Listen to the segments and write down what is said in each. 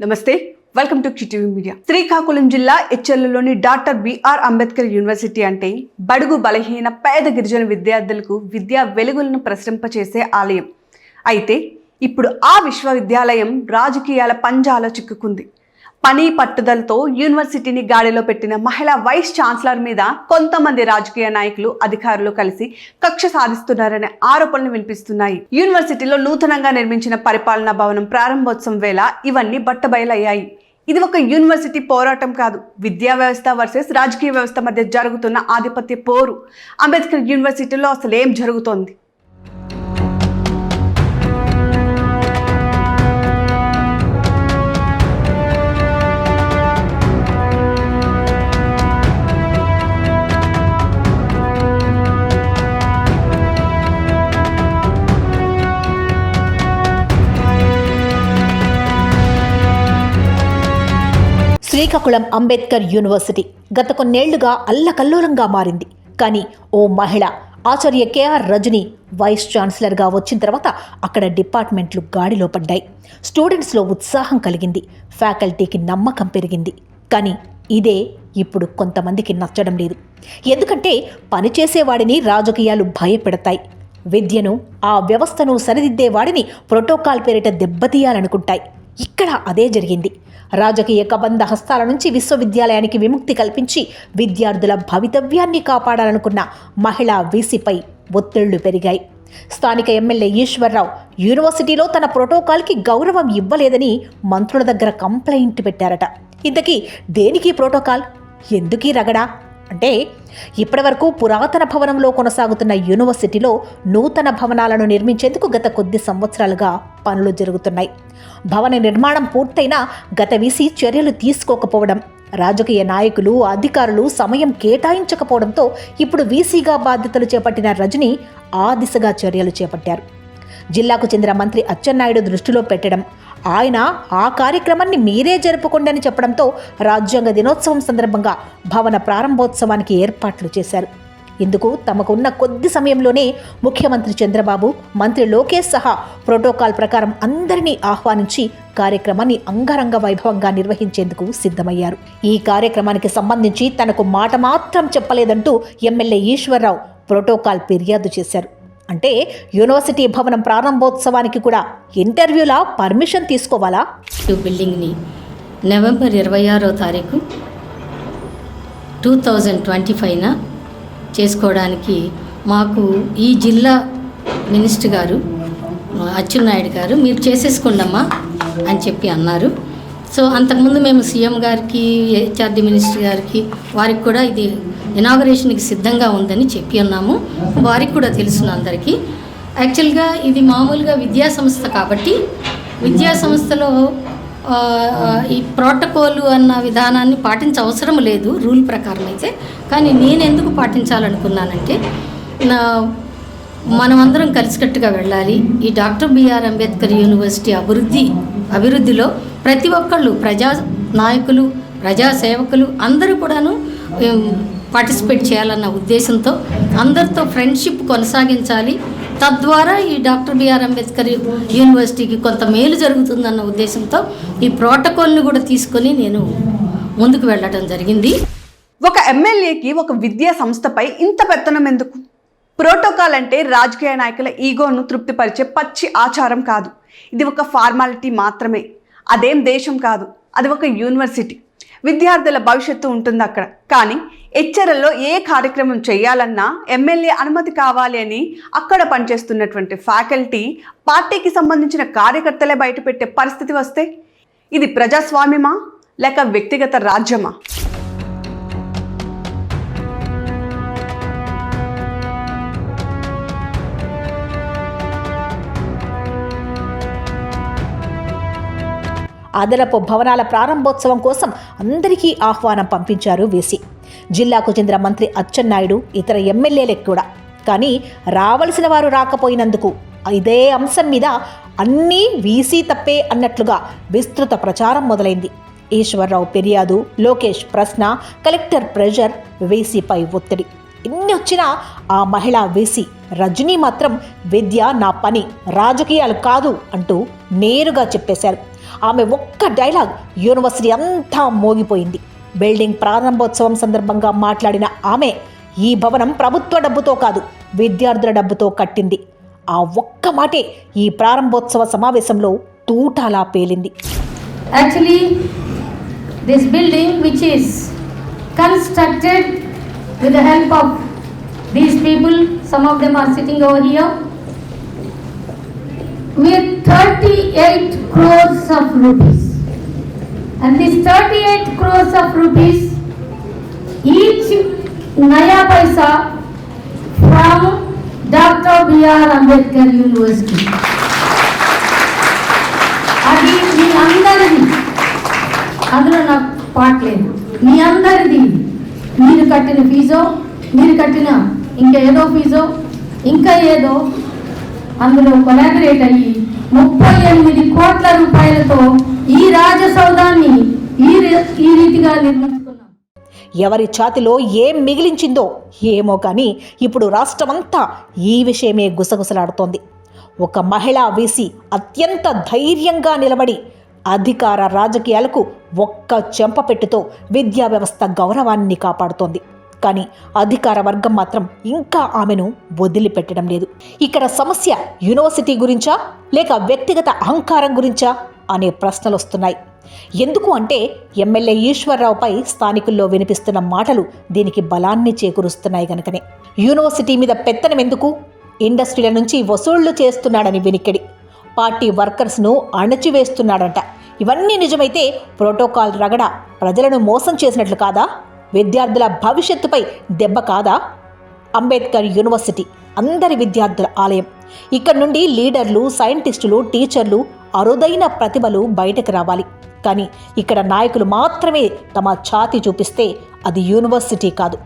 నమస్తే, welcome to కిటీవీ media. Srikakulam జిల్లా ఎచ్చెర్లలోని doctor BR Ambedkar university అంటే బడుగు బలహీన పేద గిరిజన విద్యార్థులకు విద్యా వెలుగులను ప్రసరింపచేసే ఆలయం. అయితే ఇప్పుడు ఆ విశ్వవిద్యాలయం రాజకీయాల పంజాలో చిక్కుకుంది. పని పట్టుదలతో యూనివర్సిటీని గాడిలో పెట్టిన మహిళా వైస్ ఛాన్సలర్ మీద కొంతమంది రాజకీయ నాయకులు, అధికారులు కలిసి కక్ష సాధిస్తున్నారనే ఆరోపణలు వినిపిస్తున్నాయి. యూనివర్సిటీలో నూతనంగా నిర్మించిన పరిపాలనా భవనం ప్రారంభోత్సవం వేళ ఇవన్నీ బట్టబయలయ్యాయి. ఇది ఒక యూనివర్సిటీ పోరాటం కాదు, విద్యా వ్యవస్థ వర్సెస్ రాజకీయ వ్యవస్థ మధ్య జరుగుతున్న ఆధిపత్య పోరు. అంబేద్కర్ యూనివర్సిటీలో అసలు ఏం జరుగుతోంది? శ్రీకాకుళం అంబేద్కర్ యూనివర్సిటీ గత కొన్నేళ్లుగా అల్లకల్లోలంగా మారింది. కానీ ఓ మహిళ ఆచార్య కేఆర్ రజని వైస్ ఛాన్సలర్గా వచ్చిన తర్వాత అక్కడ డిపార్ట్మెంట్లు గాడిలో పడ్డాయి. స్టూడెంట్స్లో ఉత్సాహం కలిగింది, ఫ్యాకల్టీకి నమ్మకం పెరిగింది. కానీ ఇదే ఇప్పుడు కొంతమందికి నచ్చడం లేదు. ఎందుకంటే పనిచేసేవాడిని రాజకీయాలు భయపెడతాయి, విద్యను, ఆ వ్యవస్థను సరిదిద్దేవాడిని ప్రోటోకాల్ పేరిట దెబ్బతీయాలనుకుంటాయి. ఇక్కడ అదే జరిగింది. రాజకీయ కబంధ హస్తాల నుంచి విశ్వవిద్యాలయానికి విముక్తి కల్పించి విద్యార్థుల భవితవ్యాన్ని కాపాడాలనుకున్న మహిళా వీసీపై ఒత్తిళ్లు పెరిగాయి. స్థానిక ఎమ్మెల్యే ఈశ్వర్రావు యూనివర్సిటీలో తన ప్రోటోకాల్కి గౌరవం ఇవ్వలేదని మంత్రుల దగ్గర కంప్లైంట్ పెట్టారట. ఇంతకీ దేనికి ప్రోటోకాల్, ఎందుకీ రగడా అంటే, ఇప్పటివరకు పురాతన భవనంలో కొనసాగుతున్న యూనివర్సిటీలో నూతన భవనాలను నిర్మించేందుకు గత కొద్ది సంవత్సరాలుగా పనులు జరుగుతున్నాయి. భవన నిర్మాణం పూర్తయినా గత వీసీ చర్యలు తీసుకోకపోవడం, రాజకీయ నాయకులు, అధికారులు సమయం కేటాయించకపోవడంతో ఇప్పుడు వీసీగా బాధ్యతలు చేపట్టిన రజని ఆ దిశగా చర్యలు చేపట్టారు. జిల్లాకు చెందిన మంత్రి అచ్చెన్నాయుడు దృష్టిలో పెట్టడం, ఆయన ఆ కార్యక్రమాన్ని మీరే జరుపుకోండి అని చెప్పడంతో రాజ్యాంగ దినోత్సవం సందర్భంగా భవన ప్రారంభోత్సవానికి ఏర్పాట్లు చేశారు. ఇందుకు తమకున్న కొద్ది సమయంలోనే ముఖ్యమంత్రి చంద్రబాబు, మంత్రి లోకేష్ సహా ప్రోటోకాల్ ప్రకారం అందరినీ ఆహ్వానించి కార్యక్రమాన్ని అంగరంగ వైభవంగా నిర్వహించేందుకు సిద్ధమయ్యారు. ఈ కార్యక్రమానికి సంబంధించి తనకు మాట మాత్రం చెప్పలేదంటూ ఎమ్మెల్యే ఈశ్వర్రావు ప్రోటోకాల్ ఫిర్యాదు చేశారు. అంటే యూనివర్సిటీ భవనం ప్రారంభోత్సవానికి కూడా ఇంటర్వ్యూలా పర్మిషన్ తీసుకోవాలా? బిల్డింగ్ని నవంబర్ 26వ తారీఖు 2025న చేసుకోవడానికి మాకు ఈ జిల్లా మినిస్టర్ గారు అచ్చెన్నాయుడు గారు మీరు చేసేసుకోండమ్మా అని చెప్పి అన్నారు. సో అంతకుముందు మేము సీఎం గారికి, హెచ్ఆర్డి మినిస్టర్ గారికి, వారికి కూడా ఇది ఇనాగరేషన్కి సిద్ధంగా ఉందని చెప్పి ఉన్నాము. వారికి కూడా తెలుసును అందరికీ. యాక్చువల్గా ఇది మామూలుగా విద్యా సంస్థ కాబట్టి విద్యా సంస్థలో ఈ ప్రోటోకాల్ అన్న విధానాన్ని పాటించవసరం లేదు రూల్ ప్రకారం అయితే. కానీ నేను ఎందుకు పాటించాలనుకున్నానంటే, మనమందరం కలిసికట్టుగా వెళ్ళాలి. ఈ డాక్టర్ బిఆర్ అంబేద్కర్ యూనివర్సిటీ అభివృద్ధిలో ప్రతి ఒక్కళ్ళు, ప్రజా నాయకులు, ప్రజా సేవకులు అందరూ కూడాను పార్టిసిపేట్ చేయాలన్న ఉద్దేశంతో అందరితో ఫ్రెండ్షిప్ కొనసాగించాలి. తద్వారా ఈ డాక్టర్ బిఆర్ అంబేద్కర్ యూనివర్సిటీకి కొంత మేలు జరుగుతుందన్న ఉద్దేశంతో ఈ ప్రోటోకాల్ని కూడా తీసుకొని నేను ముందుకు వెళ్ళడం జరిగింది. ఒక ఎమ్మెల్యేకి ఒక విద్యా సంస్థపై ఇంత పెత్తనం ఎందుకు? ప్రోటోకాల్ అంటే రాజకీయ నాయకుల ఈగోను తృప్తిపరిచే పచ్చి ఆచారం కాదు. ఇది ఒక ఫార్మాలిటీ మాత్రమే. అదేం దేశం కాదు, అది ఒక యూనివర్సిటీ. విద్యార్థుల భవిష్యత్తు ఉంటుంది అక్కడ. కానీ ఎచ్చెర్లలో ఏ కార్యక్రమం చేయాలన్నా ఎమ్మెల్యే అనుమతి కావాలి అని అక్కడ పనిచేస్తున్నటువంటి ఫ్యాకల్టీ, పార్టీకి సంబంధించిన కార్యకర్తలే బయటపెట్టే పరిస్థితి వస్తే ఇది ప్రజాస్వామ్యమా లేక వ్యక్తిగత రాజ్యమా? అదనపు భవనాల ప్రారంభోత్సవం కోసం అందరికీ ఆహ్వానం పంపించారు వీసీ. జిల్లాకు చెందిన మంత్రి అచ్చెన్నాయుడు, ఇతర ఎమ్మెల్యేలకు కూడా. కానీ రావలసిన వారు రాకపోయినందుకు ఇదే అంశం మీద అన్నీ వీసీ తప్పే అన్నట్లుగా విస్తృత ప్రచారం మొదలైంది. ఈశ్వర్రావు ఫిర్యాదు, లోకేష్ ప్రశ్న, కలెక్టర్ ప్రెషర్, వీసీపై ఒత్తిడి. ఇన్ని వచ్చినా ఆ మహిళా వీసీ రజనీ మాత్రం విద్య నా పని, రాజకీయాలు కాదు అంటూ నేరుగా చెప్పేశారు. ఆమె ఒక్క డైలాగ్ యూనివర్సిటీ అంతా మోగిపోయింది. బిల్డింగ్ ప్రారంభోత్సవం సందర్భంగా మాట్లాడిన ఆమె ఈ భవనం ప్రభుత్వ డబ్బుతో కాదు, విద్యార్థుల డబ్బుతో కట్టింది. ఆ ఒక్క మాటే ఈ ప్రారంభోత్సవ సమావేశంలో తూటాలా పేలింది. Actually, this building which is constructed with the help of these people, some of them are sitting over here, with 38 crores of rupees. And this 38 crores of rupees, each naya paisa from Dr. B.R. Ambedkar University. అది మీ అందరిది, అందులో నాకు పాట లేదు. మీ అందరిది. మీరు కట్టిన physio, మీరు కట్టిన ఇంకా ఏదో ఫీజో, ఇంకా ఏదో అందులో కొలాబరేట్ అయ్యి 38 కోట్ల రూపాయలతో ఈ రాజసౌధాన్ని ఈ రీతిగా నిర్మించుకున్నాం. ఎవరి ఛాతిలో ఏం మిగిలించిందో ఏమో కానీ ఇప్పుడు రాష్ట్రమంతా ఈ విషయమే గుసగుసలాడుతోంది. ఒక మహిళా వీసీ అత్యంత ధైర్యంగా నిలబడి అధికార రాజకీయాలకు ఒక్క చెంపపెట్టుతో విద్యా వ్యవస్థ గౌరవాన్ని కాపాడుతోంది. కానీ అధికార వర్గం మాత్రం ఇంకా ఆమెను వదిలిపెట్టడం లేదు. ఇక్కడ సమస్య యూనివర్సిటీ గురించా లేక వ్యక్తిగత అహంకారం గురించా అనే ప్రశ్నలు వస్తున్నాయి. ఎందుకు అంటే ఎమ్మెల్యే ఈశ్వర్రావుపై స్థానికుల్లో వినిపిస్తున్న మాటలు దీనికి బలాన్ని చేకూరుస్తున్నాయి గనుకనే. యూనివర్సిటీ మీద పెత్తనం ఎందుకు? ఇండస్ట్రీల నుంచి వసూళ్లు చేస్తున్నాడని వినికిడి. పార్టీ వర్కర్స్ను అణచివేస్తున్నాడంట. ఇవన్నీ నిజమైతే ప్రోటోకాల్ రగడ ప్రజలను మోసం చేసినట్లు కాదా? విద్యార్థుల భవిష్యత్తుపై దెబ్బ కాదా? అంబేద్కర్ యూనివర్సిటీ అందరి విద్యార్థుల ఆలయం. ఇక్కడ నుండి లీడర్లు, సైంటిస్టులు, టీచర్లు, అరుదైన ప్రతిభలు బయటకు రావాలి. కానీ ఇక్కడ నాయకులు మాత్రమే తమ ఛాతి చూపిస్తే అది యూనివర్సిటీ కాదు,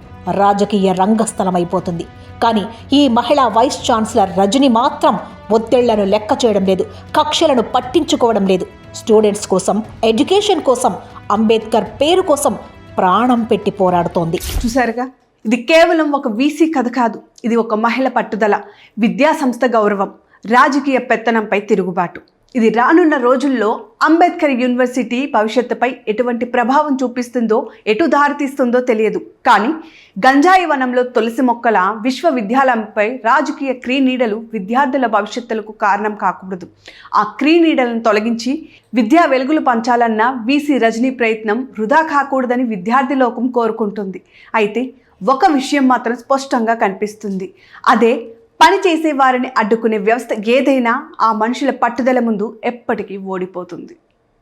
రాజకీయ రంగస్థలమైపోతుంది. కానీ ఈ మహిళా వైస్ ఛాన్సలర్ రజని మాత్రం ఒత్తిళ్లను లెక్క చేయడం లేదు, కక్షలను పట్టించుకోవడం లేదు. స్టూడెంట్స్ కోసం, ఎడ్యుకేషన్ కోసం, అంబేద్కర్ పేరు కోసం ప్రాణం పెట్టి పోరాడుతోంది. చూసారుగా, ఇది కేవలం ఒక వీసీ కథ కాదు. ఇది ఒక మహిళ పట్టుదల, విద్యా సంస్థ గౌరవం, రాజకీయ పెత్తనంపై తిరుగుబాటు. ఇది రానున్న రోజుల్లో అంబేద్కర్ యూనివర్సిటీ భవిష్యత్తుపై ఎటువంటి ప్రభావం చూపిస్తుందో, ఎటు దారితీస్తుందో తెలియదు. కానీ గంజాయి వనంలో తులసి మొక్కల విశ్వవిద్యాలయంపై రాజకీయ క్రీనీడలు విద్యార్థుల భవిష్యత్తులకు కారణం కాకూడదు. ఆ క్రీనీడలను తొలగించి విద్యా వెలుగులు పంచాలన్న వీసీ రజనీ ప్రయత్నం వృధా కాకూడదని విద్యార్థి లోకం కోరుకుంటుంది. అయితే ఒక విషయం మాత్రం స్పష్టంగా కనిపిస్తుంది. అదే పని చేసే వారిని అడ్డుకునే వ్యవస్థ ఏదైనా ఆ మనుషుల పట్టుదల ముందు ఎప్పటికీ ఓడిపోతుంది.